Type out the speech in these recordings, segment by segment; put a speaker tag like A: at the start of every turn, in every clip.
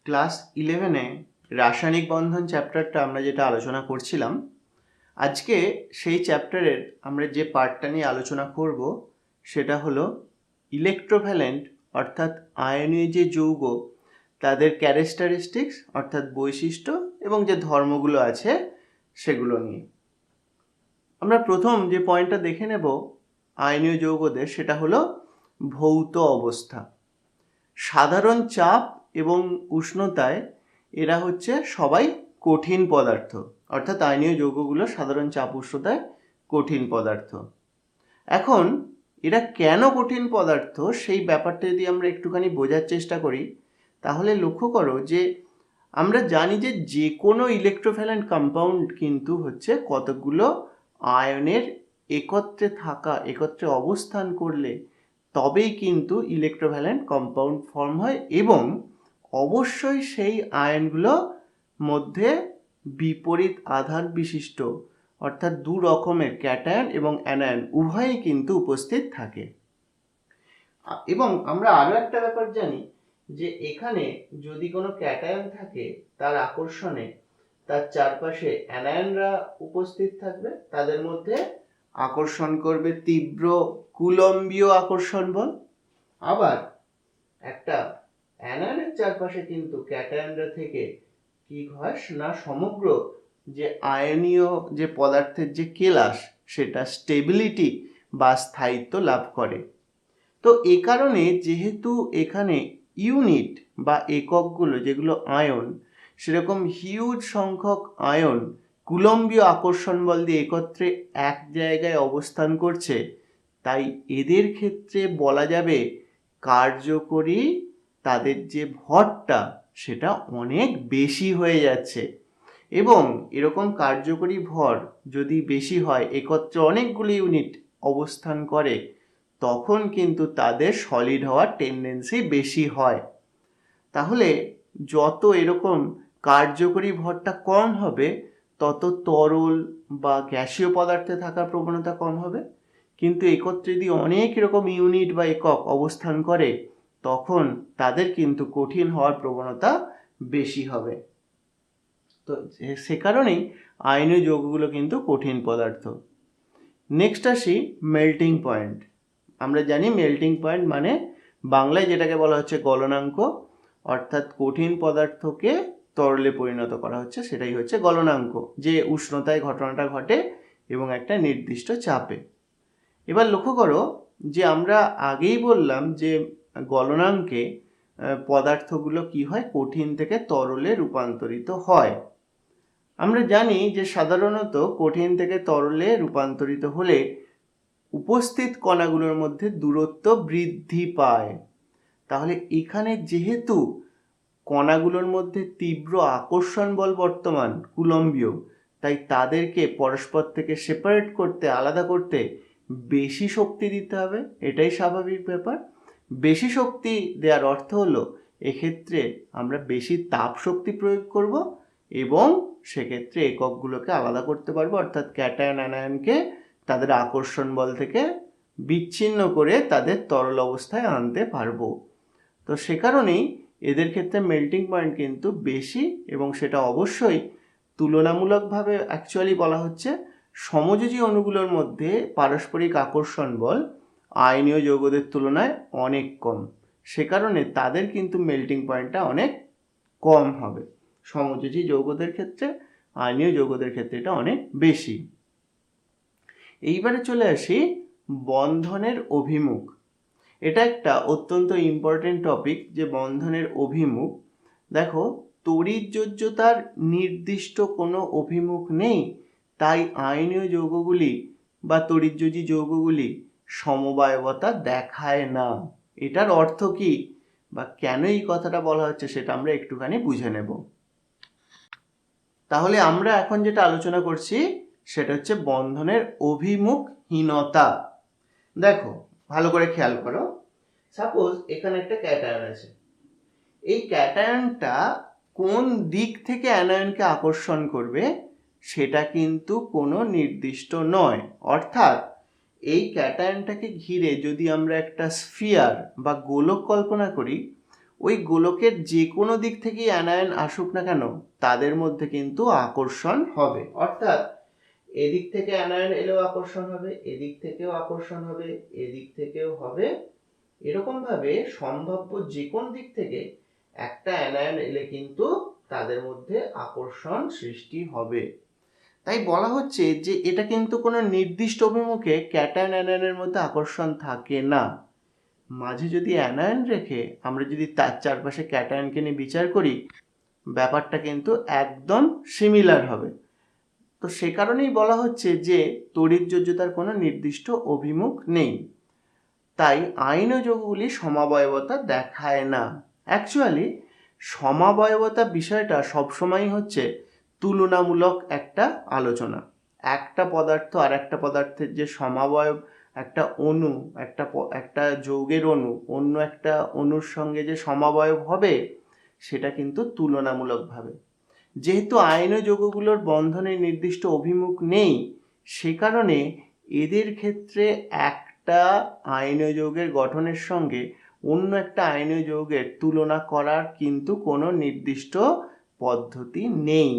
A: Class 11-এ রাসায়নিক বন্ধন চ্যাপ্টারটা আমরা যেটা আলোচনা করছিলাম, আজকে সেই চ্যাপ্টারের আমরা যে পার্টটা নিয়ে আলোচনা করব সেটা হলো ইলেকট্রোভ্যালেন্ট অর্থাৎ আয়নীয় যে যৌগ তাদের ক্যারেক্টারিস্টিক্স অর্থাৎ বৈশিষ্ট্য এবং যে ধর্মগুলো আছে সেগুলো নিয়ে। আমরা প্রথম যে পয়েন্টটা দেখে নেব আয়নীয় যৌগদের, সেটা হলো ভৌত অবস্থা। সাধারণ চাপ এবং উষ্ণতায় এরা হচ্ছে সবাই কঠিন পদার্থ, অর্থাৎ আয়নীয় যৌগগুলো সাধারণ চাপ উষ্ণতায় কঠিন পদার্থ। এখন এরা কেন কঠিন পদার্থ সেই ব্যাপারটা যদি আমরা একটুখানি বোঝার চেষ্টা করি, তাহলে লক্ষ্য করো যে আমরা জানি যে কোনো ইলেকট্রোভ্যালেন্ট কম্পাউন্ড কিন্তু হচ্ছে কতগুলো আয়নের একত্রে অবস্থান করলে তবেই কিন্তু ইলেকট্রোভ্যালেন্ট কম্পাউন্ড ফর্ম হয়, এবং অবশ্যই সেই আয়নগুলো মধ্যে বিপরীত আধান বিশিষ্ট অর্থাৎ দু রকমের ক্যাটায়ন এবং অ্যানায়ন উভয়ই কিন্তু উপস্থিত থাকে। এবং আমরা আরও একটা ব্যাপার জানি যে এখানে যদি কোনো ক্যাটায়ন থাকে তার আকর্ষণে তার চারপাশে অ্যানায়নরা উপস্থিত থাকবে, তাদের মধ্যে আকর্ষণ করবে তীব্র কুলম্বীয় আকর্ষণ বল। আবার একটা অ্যানায়নের চারপাশে কিন্তু ক্যাটায়নরা থেকে কি হয় না, সমগ্র যে আয়নীয় যে পদার্থের যে কেলাস সেটা স্টেবিলিটি বা স্থায়িত্ব লাভ করে। তো এ কারণে যেহেতু এখানে ইউনিট বা এককগুলো যেগুলো আয়ন, সেরকম হিউজ সংখ্যক আয়ন কুলম্বীয় আকর্ষণ বল দিয়ে একত্রে এক জায়গায় অবস্থান করছে, তাই এদের ক্ষেত্রে বলা যাবে কার্যকরী তাদের যে ভরটা সেটা অনেক বেশি হয়ে যাচ্ছে। এবং এরকম কার্যকরী ভর যদি বেশি হয়, একত্রে অনেকগুলো ইউনিট অবস্থান করে, তখন কিন্তু তাদের সলিড হওয়ার টেন্ডেন্সি বেশি হয়। তাহলে যত এরকম কার্যকরী ভরটা কম হবে তত তরল বা গ্যাসীয় পদার্থে থাকার প্রবণতা কম হবে, কিন্তু একত্রে যদি অনেক এরকম ইউনিট বা একক অবস্থান করে তখন তাদের কিন্তু কঠিন হওয়ার প্রবণতা বেশি হবে। তো সে কারণেই আয়নীয় যৌগগুলো কিন্তু কঠিন পদার্থ। নেক্সট আসি মেল্টিং পয়েন্ট। আমরা জানি মেল্টিং পয়েন্ট মানে বাংলায় যেটাকে বলা হচ্ছে গলনাঙ্ক, অর্থাৎ কঠিন পদার্থকে তরলে পরিণত করা হচ্ছে, সেটাই হচ্ছে গলনাঙ্ক, যে উষ্ণতায় ঘটনাটা ঘটে এবং একটা নির্দিষ্ট চাপে। এবার লক্ষ্য করো যে আমরা আগেই বললাম যে গলনাঙ্কে পদার্থগুলো কি হয়, কঠিন থেকে তরলে রূপান্তরিত হয়। আমরা জানি যে সাধারণত কঠিন থেকে তরলে রূপান্তরিত হলে উপস্থিত কণাগুলোর মধ্যে দূরত্ব বৃদ্ধি পায়। তাহলে এখানে যেহেতু কণাগুলোর মধ্যে তীব্র আকর্ষণ বল বর্তমান কুলম্বীয়, তাই তাদেরকে পরস্পর থেকে সেপারেট করতে, আলাদা করতে বেশি শক্তি দিতে হবে। এটাই স্বাভাবিক ব্যাপার। বেশি শক্তি দেওয়ার অর্থ হলো এক্ষেত্রে আমরা বেশি তাপ শক্তি প্রয়োগ করব এবং সেক্ষেত্রে এককগুলোকে আলাদা করতে পারবো, অর্থাৎ ক্যাটায়ন অ্যানায়নকে তাদের আকর্ষণ বল থেকে বিচ্ছিন্ন করে তাদের তরল অবস্থায় আনতে পারবো। তো সে কারণেই এদের ক্ষেত্রে মেল্টিং পয়েন্ট কিন্তু বেশি, এবং সেটা অবশ্যই তুলনামূলকভাবে অ্যাকচুয়ালি বলা হচ্ছে সমযোজী অণুগুলোর মধ্যে পারস্পরিক আকর্ষণ বল আয়নীয় যৌগদের তুলনায় অনেক কম। সে কারণে তাদের কিন্তু মেল্টিং পয়েন্টটা অনেক কম হবে। সমযোজী যৌগদের ক্ষেত্রে, আয়নীয় যৌগদের ক্ষেত্রে এটা অনেক বেশি। এইবারে চলে আসি বন্ধনের অভিমুখ। এটা একটা অত্যন্ত ইম্পর্টেন্ট টপিক, যে বন্ধনের অভিমুখ। দেখো, তড়িৎযোজ্যতার নির্দিষ্ট কোনো অভিমুখ নেই, তাই আয়নীয় যৌগগুলি বা তড়িৎযোজী যৌগগুলি সমবায়বতা দেখায় না। এটার অর্থ কি বা কেন এই কথাটা বলা হচ্ছে সেটা আমরা একটুখানি বুঝে নেব। তাহলে আমরা এখন যেটা আলোচনা করছি সেটা হচ্ছে বন্ধনের অভিমুখহীনতা। দেখো, ভালো করে খেয়াল করো। সাপোজ এখানে একটা ক্যাটায়ন আছে। এই ক্যাটায়নটা কোন দিক থেকে অ্যানায়নকে আকর্ষণ করবে সেটা কিন্তু কোনো নির্দিষ্ট নয়। অর্থাৎ এই ক্যাটায়নটাকে ঘিরে যদি আমরা একটা স্ফিয়ার বা গোলক কল্পনা করি, ওই গোলকের যে কোনো দিক থেকেই অ্যানায়ন আসুক না কেন তাদের মধ্যে কিন্তু আকর্ষণ হবে। অর্থাৎ এদিক থেকে অ্যানায়ন এলেও আকর্ষণ হবে, এদিক থেকেও আকর্ষণ হবে, এদিক থেকেও হবে। এরকম ভাবে সম্ভাব্য যে কোন দিক থেকে একটা অ্যানায়ন এলে কিন্তু তাদের মধ্যে আকর্ষণ সৃষ্টি হবে। তাই বলা হচ্ছে যে এটা কিন্তু কোনো নির্দিষ্ট অভিমুখে ক্যাটায়ন অ্যানায়নের মধ্যে আকর্ষণ থাকে না। মাঝে যদি অ্যানায়ন রেখে আমরা যদি তার চারপাশে ক্যাটায়নকে নিয়ে বিচার করি, ব্যাপারটা কিন্তু একদম সিমিলার হবে। তো সে কারণেই বলা হচ্ছে যে তড়িৎযোজ্যতার কোনো নির্দিষ্ট অভিমুখ নেই। তাই আইনীয় যৌগগুলি সমাবয়বতা দেখায় না। অ্যাকচুয়ালি সমাবয়বতা বিষয়টা সবসময়ই হচ্ছে তুলনামূলক একটা আলোচনা। একটা পদার্থ আর একটা পদার্থের যে সমাবয়ব, একটা অণু একটা যৌগের অণু অন্য একটা অণুর সঙ্গে যে সমাবয়ব হবে সেটা কিন্তু তুলনামূলকভাবে। যেহেতু আইনীয় যৌগগুলোর বন্ধনের নির্দিষ্ট অভিমুখ নেই, সে কারণে এদের ক্ষেত্রে একটা আইনীয় যৌগের গঠনের সঙ্গে অন্য একটা আইনীয় যৌগের তুলনা করার কিন্তু কোনো নির্দিষ্ট পদ্ধতি নেই।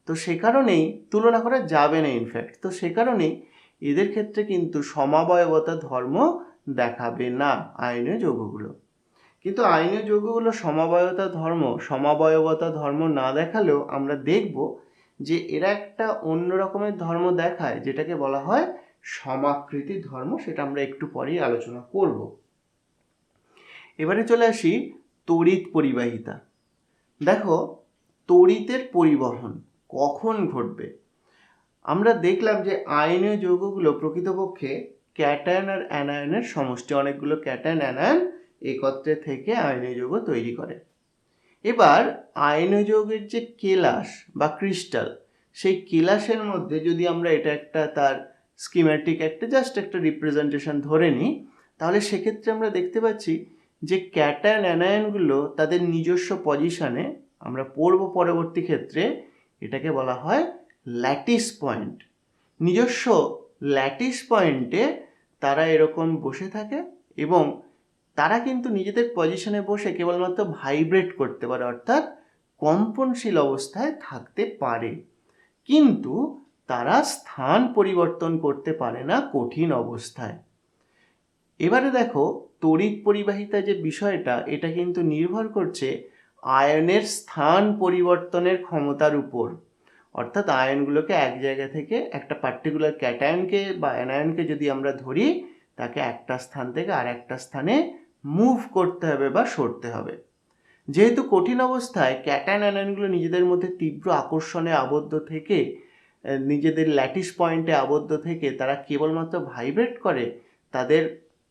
A: তো সে কারণেই তুলনা করা যাবে না ইনফ্যাক্ট। তো সে কারণেই এদের ক্ষেত্রে কিন্তু সমাবয়বতা ধর্ম দেখাবে না আইনীয় যৌগগুলো। কিন্তু আইনীয় যৌগগুলো সমাবয়বতা ধর্ম না দেখালেও আমরা দেখব যে এরা একটা অন্য রকমের ধর্ম দেখায়, যেটাকে বলা হয় সমাকৃতি ধর্ম। সেটা আমরা একটু পরেই আলোচনা করব। এবারে চলে আসি তড়িৎ পরিবাহিতা। দেখো, তড়িতের পরিবহন কখন ঘটবে? আমরা দেখলাম যে আইনীয় যৌগগুলো প্রকৃতপক্ষে ক্যাটায়ন আর অ্যানায়নের সমষ্টি। অনেকগুলো ক্যাটায়ন অ্যানায়ন একত্রে থেকে আইনীয় যৌগ তৈরি করে। এবার আইনীয় যৌগের যে কেলাস বা ক্রিস্টাল, সেই কেলাসের মধ্যে যদি আমরা এটা একটা তার স্কিম্যাটিক জাস্ট একটা রিপ্রেজেন্টেশন ধরে নিই, তাহলে সেক্ষেত্রে আমরা দেখতে পাচ্ছি যে ক্যাটায়ন অ্যানায়নগুলো তাদের নিজস্ব পজিশনে, আমরা পড়ব পরবর্তী ক্ষেত্রে, এটাকে বলা হয় ল্যাটিস পয়েন্ট। নিজস্ব ল্যাটিস পয়েন্টে তারা এরকম বসে থাকে এবং তারা কিন্তু নিজেদের পজিশনে বসে কেবলমাত্র ভাইব্রেট করতে পারে, অর্থাৎ কম্পনশীল অবস্থায় থাকতে পারে, কিন্তু তারা স্থান পরিবর্তন করতে পারে না কঠিন অবস্থায়। এবারে দেখো, তড়িৎ পরিবাহিতা যে বিষয়টা, এটা কিন্তু নির্ভর করছে আয়নের স্থান পরিবর্তনের ক্ষমতার উপর। অর্থাৎ আয়নগুলোকে এক জায়গা থেকে একটা পার্টিকুলার ক্যাটায়নকে বা অ্যানায়নকে যদি আমরা ধরি, তাকে একটা স্থান থেকে আর একটা স্থানে মুভ করতে হবে বা সরতে হবে। যেহেতু কঠিন অবস্থায় ক্যাটায়ন অ্যানায়নগুলো নিজেদের মধ্যে তীব্র আকর্ষণে আবদ্ধ থেকে, নিজেদের ল্যাটিস পয়েন্টে আবদ্ধ থেকে তারা কেবলমাত্র ভাইব্রেট করে,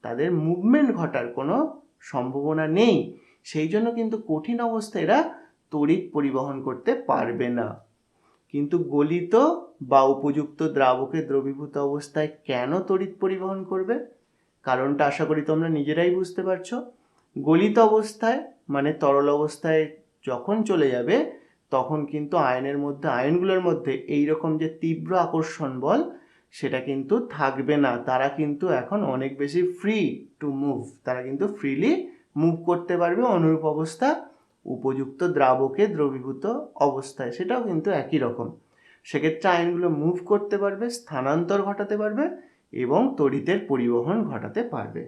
A: তাদের মুভমেন্ট ঘটার কোনো সম্ভাবনা নেই। সেই জন্য কিন্তু কঠিন অবস্থায় এরা তড়িৎ পরিবহন করতে পারবে না। কিন্তু গলিত বা উপযুক্ত দ্রাবকে দ্রবীভূত অবস্থায় কেন তড়িৎ পরিবহন করবে? কারণটা আশা করি তোমরা নিজেরাই বুঝতে পারছো। গলিত অবস্থায় মানে তরল অবস্থায় যখন চলে যাবে, তখন কিন্তু আয়নগুলোর মধ্যে এইরকম যে তীব্র আকর্ষণ বল, সেটা কিন্তু থাকবে না। তারা কিন্তু এখন অনেক বেশি ফ্রি টু মুভ, তারা কিন্তু ফ্রিলি মুভ করতে পারবে। অনুরূপ অবস্থা উপযুক্ত দ্রাবকে দ্রবীভূত অবস্থায়, সেটাও কিন্তু একই রকম। সেক্ষেত্রে আয়নগুলো মুভ করতে পারবে, স্থানান্তর ঘটাতে পারবে এবং তড়িতের পরিবহন ঘটাতে পারবে।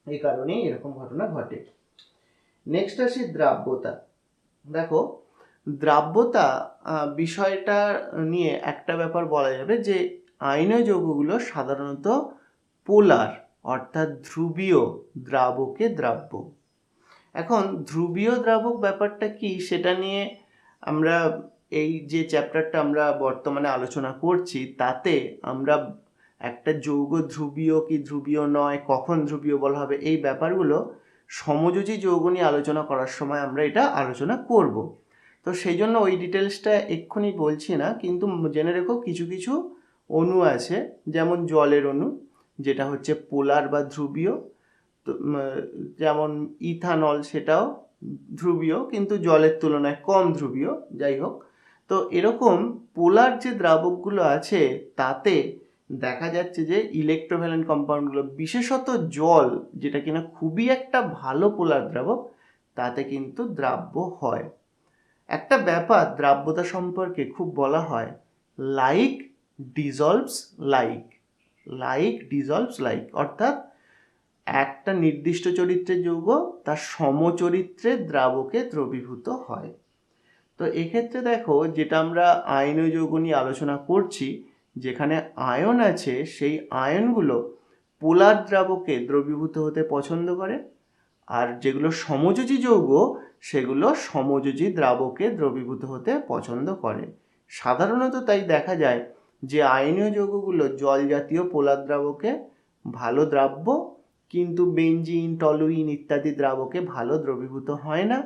A: এই কারণেই এরকম ঘটনা ঘটে। নেক্সট আসি দ্রাব্যতা। দেখো, দ্রাব্যতা বিষয়টা নিয়ে একটা ব্যাপার বলা যাবে যে আয়নীয় যৌগগুলো সাধারণত পোলার অর্থাৎ ধ্রুবীয় দ্রাবকে দ্রাব্য। এখন ধ্রুবীয় দ্রাবক ব্যাপারটা কি, সেটা নিয়ে আমরা এই যে চ্যাপ্টারটা আমরা বর্তমানে আলোচনা করছি, তাতে আমরা একটা যৌগ ধ্রুবীয় কি ধ্রুবীয় নয়, কখন ধ্রুবীয় বলা হবে, এই ব্যাপারগুলো সমযোজী যৌগ নিয়ে আলোচনা করার সময় আমরা এটা আলোচনা করব। তো সেই জন্য ওই ডিটেলসটা এক্ষুনি বলছি না, কিন্তু জেনে রেখো কিছু কিছু অণু আছে, যেমন জলের অণু যেটা হচ্ছে পোলার বা ধ্রুবীয়। তো যেমন ইথানল, সেটাও ধ্রুবীয় কিন্তু জলের তুলনায় কম ধ্রুবীয়। যাই হোক, তো এরকম পোলার যে দ্রাবকগুলো আছে, তাতে দেখা যাচ্ছে যে ইলেকট্রোভ্যালেন্ট কম্পাউন্ডগুলো, বিশেষত জল যেটা কিনা খুবই একটা ভালো পোলার দ্রাবক, তাতে কিন্তু দ্রাব্য হয়। একটা ব্যাপার দ্রাব্যতা সম্পর্কে খুব বলা হয়, like dissolves like, like dissolves like, অর্থাৎ একটা নির্দিষ্ট চরিত্রের যৌগ তার সমচরিত্রের দ্রাবকে দ্রবীভূত হয়। তো এক্ষেত্রে দেখো, যেটা আমরা আয়নীয় যৌগ নিয়ে আলোচনা করছি, যেখানে আয়ন আছে সেই আয়নগুলো পোলার দ্রাবকে দ্রবীভূত হতে পছন্দ করে, আর যেগুলো সমযোজী যৌগ সেগুলো সমযোজী দ্রাবকে দ্রবীভূত হতে পছন্দ করে। সাধারণত তাই দেখা যায় যে আয়নীয় যৌগগুলো জল জাতীয় পোলার দ্রাবকে ভালো দ্রাব্য, কিন্তু বেঞ্জিন, টলুইন ইত্যাদি দ্রাবকে ভালো দ্রবীভূত হয় না।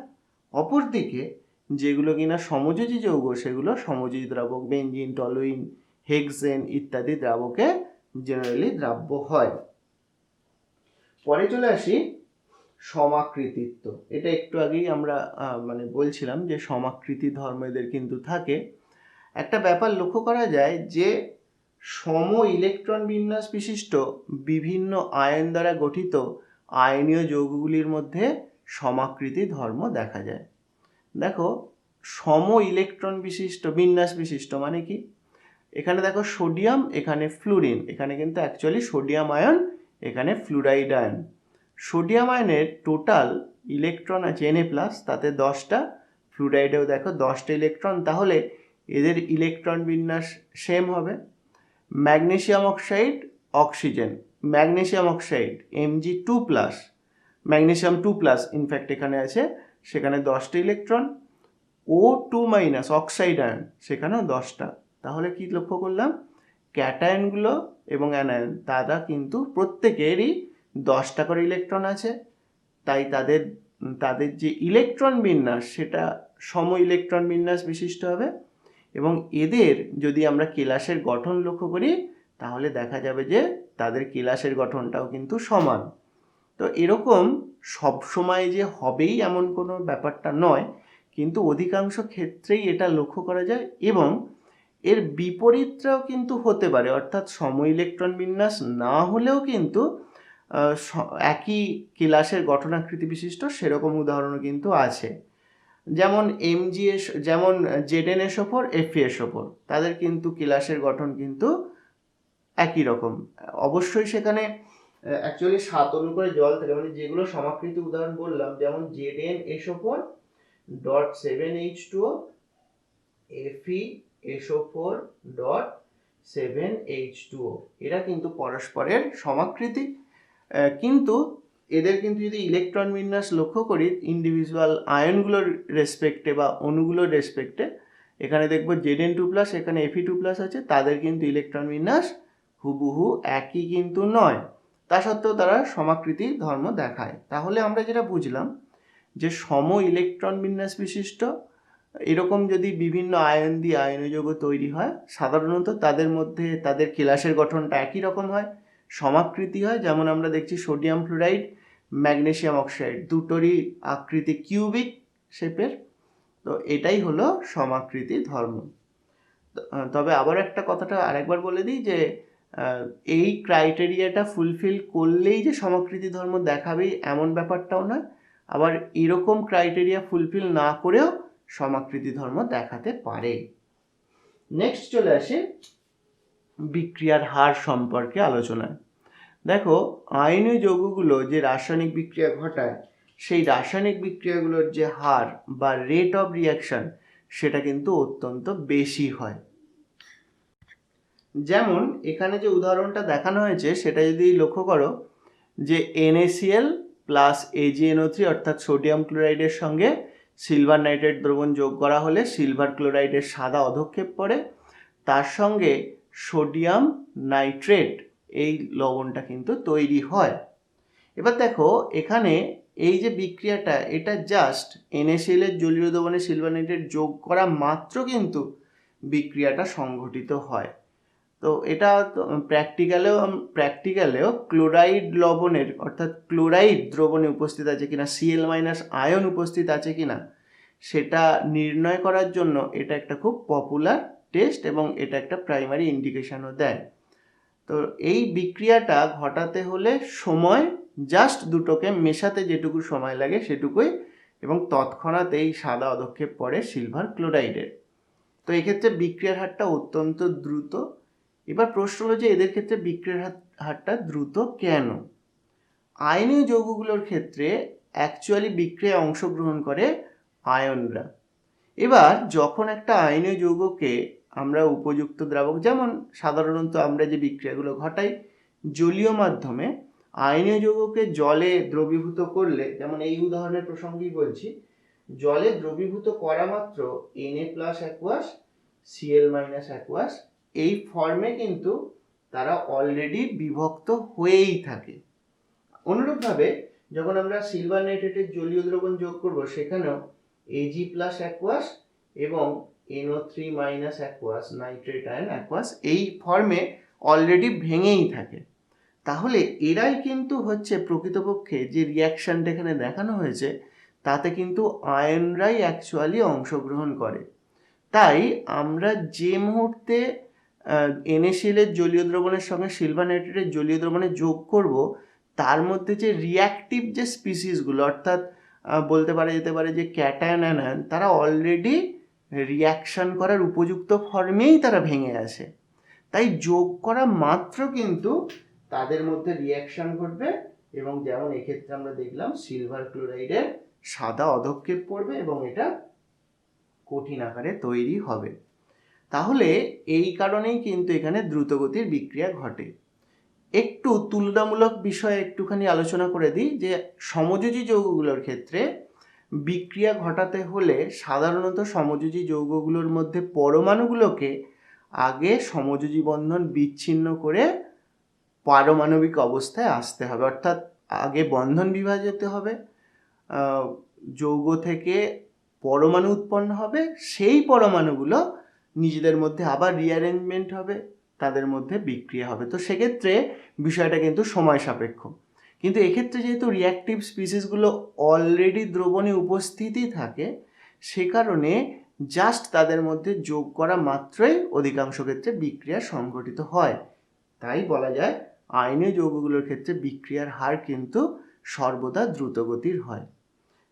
A: অপরদিকে যেগুলো কিনা সমযোজী যৌগ সেগুলো সমযোজী দ্রাবক, বেঞ্জিন, টলুইন, হেক্সেন ইত্যাদি দ্রাবকে জেনারেলি দ্রাব্য হয়। পরে চলে আসি সমাকৃতিত্ব। এটা একটু আগেই আমরা বলছিলাম যে সমাকৃতি ধর্ম এদের কিন্তু থাকে। একটা ব্যাপার লক্ষ্য করা যায় যে সম ইলেকট্রন বিন্যাস বিশিষ্ট বিভিন্ন আয়ন দ্বারা গঠিত আয়নীয় যৌগগুলির মধ্যে সমাকৃতি ধর্ম দেখা যায়। দেখো, সম ইলেকট্রন বিশিষ্ট বিন্যাস বিশিষ্ট মানে কি? এখানে দেখো সোডিয়াম, এখানে ফ্লুরিন, এখানে কিন্তু অ্যাকচুয়ালি সোডিয়াম আয়ন, এখানে ফ্লুরাইড আয়ন। সোডিয়াম আয়নের টোটাল ইলেকট্রন আছে Na+, তাতে 10টা, ফ্লুরাইডেও দেখো 10টা ইলেকট্রন, তাহলে এদের ইলেকট্রন বিন্যাস সেম হবে। Magnesium oxide, oxygen, magnesium oxide Mg2+, magnesium 2+, in fact এখানে আছে, সেখানে 10টা ইলেকট্রন। O2- অক্সাইড আয়ন, সেখানেও 10টা। তাহলে কি লক্ষ্য করলাম? ক্যাটায়নগুলো এবং অ্যানায়ন তারা কিন্তু প্রত্যেকেরই 10টা করে ইলেকট্রন আছে, তাই তাদের যে ইলেকট্রন বিন্যাস সেটা সম ইলেকট্রন বিন্যাস বিশিষ্ট হবে। এবং এদের যদি আমরা কেলাসের গঠন লক্ষ্য করি তাহলে দেখা যাবে যে তাদের কেলাসের গঠনটাও কিন্তু সমান। তো এরকম সব সময় যে হবেই এমন কোনো ব্যাপারটা নয়, কিন্তু অধিকাংশ ক্ষেত্রেই এটা লক্ষ্য করা যায়, এবং এর বিপরীতটাও কিন্তু হতে পারে, অর্থাৎ সম ইলেকট্রন বিন্যাস না হলেও কিন্তু একই কেলাসের গঠনাকৃতি বিশিষ্ট সেরকম উদাহরণও কিন্তু আছে। যেমন যেমন ZnSO4, FeSO4, তাদের কিন্তু কেলাসের গঠন কিন্তু একই রকম। অবশ্যই সেখানে অ্যাকচুয়ালি 7 অণু করে জল থাকে, মানে যেগুলো সমাকৃতি উদাহরণ বললাম, যেমন ZnSO4.7H2O, FeSO4.7H2O, এরা কিন্তু পরস্পরের সমাকৃতি। কিন্তু এদের কিন্তু যদি ইলেকট্রন বিন্যাস লক্ষ্য করি ইন্ডিভিজুয়াল আয়নগুলোর রেসপেক্টে বা অণুগুলোর রেসপেক্টে, এখানে দেখব Zn2+, এখানে Fe2+ আছে, তাদের কিন্তু ইলেকট্রন বিন্যাস হুবহু একই কিন্তু নয়, তা সত্ত্বেও তারা সমাকৃতি ধর্ম দেখায়। তাহলে আমরা যেটা বুঝলাম যে সম ইলেকট্রন বিন্যাস বিশিষ্ট এরকম যদি বিভিন্ন আয়ন দিয়ে আয়নীয় যৌগ তৈরি হয়, সাধারণত তাদের মধ্যে তাদের কেলাসের গঠনটা একই রকম হয়, সমাকৃতি হয়। যেমন আমরা দেখছি সোডিয়াম ফ্লোরাইড, ম্যাগনেসিয়াম অক্সাইড, দুটোরই আকৃতি কিউবিক শেপের। তো এটাই হলো সমাকৃতি ধর্ম। তবে আবার একটা কথাটা আরেকবার বলে দিই যে এই ক্রাইটেরিয়াটা ফুলফিল করলেই যে সমাকৃতি ধর্ম দেখাবেই এমন ব্যাপারটাও নয়, আবার এরকম ক্রাইটেরিয়া ফুলফিল না করেও সমাকৃতি ধর্ম দেখাতে পারে। নেক্সট চলে আসে বিক্রিয়ার হার সম্পর্কে আলোচনায়। দেখো, আয়নীয় যৌগগুলো যে রাসায়নিক বিক্রিয়া ঘটায় সেই রাসায়নিক বিক্রিয়াগুলোর যে হার বা রেট অফ রিয়াকশন সেটা কিন্তু অত্যন্ত বেশি হয়। যেমন এখানে যে উদাহরণটা দেখানো হয়েছে সেটা যদি লক্ষ্য করো, যে NaCl প্লাস AgNO3 অর্থাৎ সোডিয়াম ক্লোরাইডের সঙ্গে সিলভার নাইট্রেট দ্রবণ যোগ করা হলে সিলভার ক্লোরাইডের সাদা অধক্ষেপ পড়ে, তার সঙ্গে সোডিয়াম নাইট্রেট এই লবণটা কিন্তু তৈরি হয়। এবার দেখো, এখানে এই যে বিক্রিয়াটা, এটা জাস্ট NaCl এর জলীয় দ্রবণে সিলভার নাইট্রেট যোগ করা মাত্র কিন্তু বিক্রিয়াটা সংঘটিত হয়। তো এটা প্র্যাকটিক্যালেও ক্লোরাইড লবণের অর্থাৎ ক্লোরাইড দ্রবণে উপস্থিত আছে কিনা, Cl- আয়ন উপস্থিত আছে কিনা সেটা নির্ণয় করার জন্য এটা একটা খুব পপুলার টেস্ট, এবং এটা একটা প্রাইমারি ইন্ডিকেশনও দেয়। তো এই বিক্রিয়াটা ঘটাতে হলে সময় জাস্ট দুটোকে মেশাতে যেটুকু সময় লাগে সেটুকুই এবং তৎক্ষণাৎ এই সাদা অধক্ষেপ পড়ে সিলভার ক্লোরাইডের। তো এক্ষেত্রে বিক্রিয়ার হারটা অত্যন্ত দ্রুত। এবার প্রশ্ন হলো যে এদের ক্ষেত্রে বিক্রিয়ার হারটা দ্রুত কেন? আয়নীয় যৌগগুলোর ক্ষেত্রে অ্যাকচুয়ালি বিক্রিয়ায় অংশগ্রহণ করে আয়নরা। এবার যখন একটা আয়নীয় যৌগকে আমরা উপযুক্ত দ্রাবক, যেমন সাধারণত আমরা যে বিক্রিয়াগুলো ঘটাই জলীয় মাধ্যমে, আয়নীয় যৌগকে জলে দ্রবীভূত করলে, যেমন এই উদাহরণের প্রসঙ্গেই বলছি, জলে দ্রবীভূত করা মাত্র Na+ অ্যাকুয়াস Cl- অ্যাকুয়াস এই ফর্মে কিন্তু তারা অলরেডি বিভক্ত হয়েই থাকে। অনুরূপভাবে যখন আমরা সিলভার নাইট্রেটের জলীয় দ্রবণ যোগ করব, সেখানেও Ag+ অ্যাকুয়াস এবং NO3- aqueous nitrate ion aqueous এই ফর্মে অলরেডি ভেঙেই থাকে। তাহলে এরাই কিন্তু হচ্ছে প্রকৃতপক্ষে যে রিয়াকশানটা এখানে দেখানো হয়েছে তাতে কিন্তু আয়নরাই অ্যাকচুয়ালি অংশগ্রহণ করে। তাই আমরা যে মুহূর্তে NaCl এর জলীয় দ্রবণের সঙ্গে সিলভার নাইট্রেটের জলীয় দ্রবণে যোগ করব, তার মধ্যে যে রিয়াক্টিভ যে স্পিসিসগুলো, অর্থাৎ বলতে পারা যেতে পারে যে ক্যাটায়ন অ্যানায়ন, তারা অলরেডি রিয়াকশান করার উপযুক্ত ফর্মেই তারা ভেঙে আসে। তাই যোগ করা মাত্র কিন্তু তাদের মধ্যে রিয়াকশান ঘটবে এবং যেমন এক্ষেত্রে আমরা দেখলাম সিলভার ক্লোরাইডের সাদা অধক্ষেপ পড়বে এবং এটা কঠিন আকারে তৈরি হবে। তাহলে এই কারণেই কিন্তু এখানে দ্রুতগতির বিক্রিয়া ঘটে। একটু তুলনামূলক বিষয়ে একটুখানি আলোচনা করে দিই যে সমযোজী যৌগগুলোর ক্ষেত্রে বিক্রিয়া ঘটাতে হলে সাধারণত সমযোজী যৌগগুলোর মধ্যে পরমাণুগুলোকে আগে সমযোজী বন্ধন বিচ্ছিন্ন করে পারমাণবিক অবস্থায় আসতে হবে, অর্থাৎ আগে বন্ধন বিভাজিত হবে, যৌগ থেকে পরমাণু উৎপন্ন হবে, সেই পরমাণুগুলো নিজেদের মধ্যে আবার রিঅ্যারেঞ্জমেন্ট হবে, তাদের মধ্যে বিক্রিয়া হবে। তো সেক্ষেত্রে বিষয়টা কিন্তু সময় সাপেক্ষ। কিন্তু এক্ষেত্রে যেহেতু রিঅ্যাক্টিভ স্পিসিসগুলো অলরেডি দ্রবণে উপস্থিতই থাকে, সে কারণে জাস্ট তাদের মধ্যে যোগ করা মাত্রই অধিকাংশ ক্ষেত্রে বিক্রিয়া সংঘটিত হয়। তাই বলা যায় আয়নীয় যৌগগুলোর ক্ষেত্রে বিক্রিয়ার হার কিন্তু সর্বদা দ্রুতগতির হয়।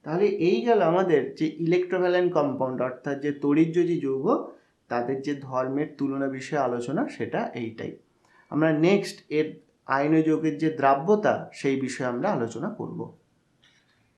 A: তাহলে এই গেল আমাদের যে ইলেকট্রোভ্যালেন্ট কম্পাউন্ড, অর্থাৎ যে তড়িৎযোজী যৌগ, তাদের যে ধর্মের তুলনা বিষয়ে আলোচনা, সেটা এইটাই। আমরা নেক্সট এর আয়নীয় যৌগের যে দ্রাব্যতা সেই বিষয়ে আমরা আলোচনা করব।